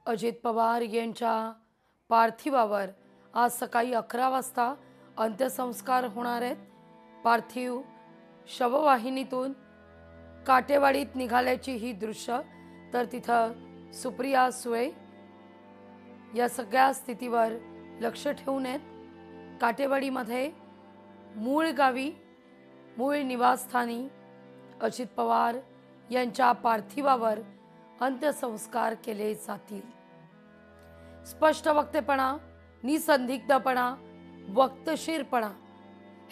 अजित पवार यांच्या पार्थिवावर आज सकाळी 11 वाजता अंत्यसंस्कार होणार आहेत। पार्थिव शववाहिनीतून काटेवाडीत निघाल्याची ही दृश्य, तर तिथं सुप्रिया सुळे या सगळ्या स्थितीवर लक्ष ठेवून आहेत। काटेवाडीमध्ये मूळ गावी मूळ निवासस्थानी अजित पवार यांच्या पार्थिवावर अंत्यसंस्कार केले जातील। स्पष्ट वक्तेपणा, निसंदिग्धपणा, वक्तशीरपणा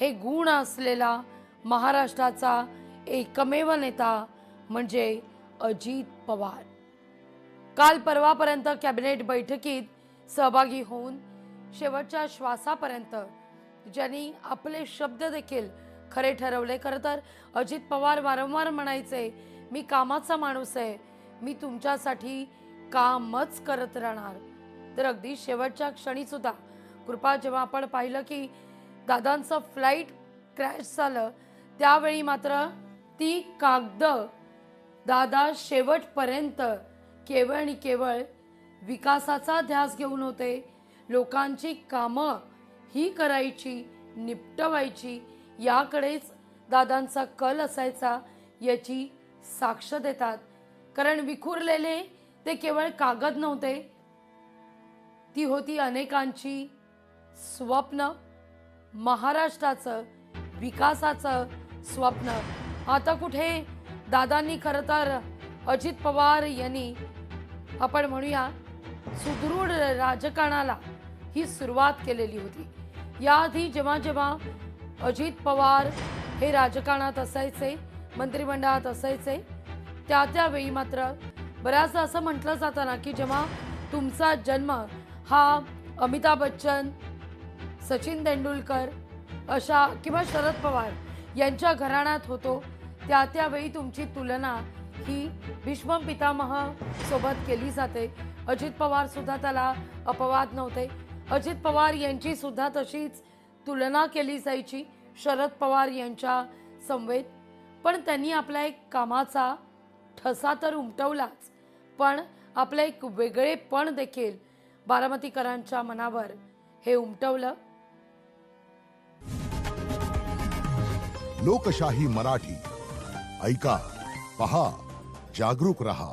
हे गुण असलेला महाराष्ट्राचा एकमेव नेता म्हणजे अजित पवार। काल परवापर्यंत कॅबिनेट बैठकीत सहभागी होऊन शेवटच्या श्वासापर्यंत ज्यांनी आपले शब्द देखील खरे ठरवले। खरं तर अजित पवार वारंवार म्हणायचे, मी कामाचा माणूस आहे, मी तुमच्यासाठी कामच करत राहणार। तर अगदी शेवटच्या क्षणी सुद्धा कृपा जेव्हा आपण पाहिलं की दादांचं फ्लाईट क्रॅश झालं, त्यावेळी मात्र ती कागद दादा शेवटपर्यंत केवळ आणि केवळ विकासाचा ध्यास घेऊन होते। लोकांची कामं ही करायची, निपटवायची याकडेच दादांचा कल असायचा याची साक्ष देतात। कारण विखुरलेले ते केवळ कागद नव्हते, ती होती अनेकांची स्वप्न, महाराष्ट्राचं विकासाचं स्वप्न। आता कुठे दादांनी खरं तर अजित पवार यांनी आपण म्हणूया सुदृढ राजकारणाला ही सुरुवात केलेली होती। याआधी जेव्हा जेव्हा अजित पवार हे राजकारणात असायचे, मंत्रिमंडळात असायचे, त्यावेळी मात्र बऱ्याचदा असं म्हटलं जातं ना की जेव्हा तुमचा जन्म हा अमिताभ बच्चन, सचिन तेंडुलकर अशा किंवा शरद पवार यांच्या घराण्यात होतो, त्यावेळी तुमची तुलना ही भीष्म पितामह सोबत केली जाते। अजित पवार सुद्धा त्याला अपवाद नव्हते। अजित पवार यांची सुद्धा तशीच तुलना केली जायची शरद पवार यांच्या समवेत। पण त्यांनी आपला एक कामाचा ठसा तर उमटवलाच, पण आपलं एक वेगळेपण देखील बारामतीकरांच्या मनावर हे उमटवलं। लोकशाही मराठी ऐका, पहा, जागरूक रहा।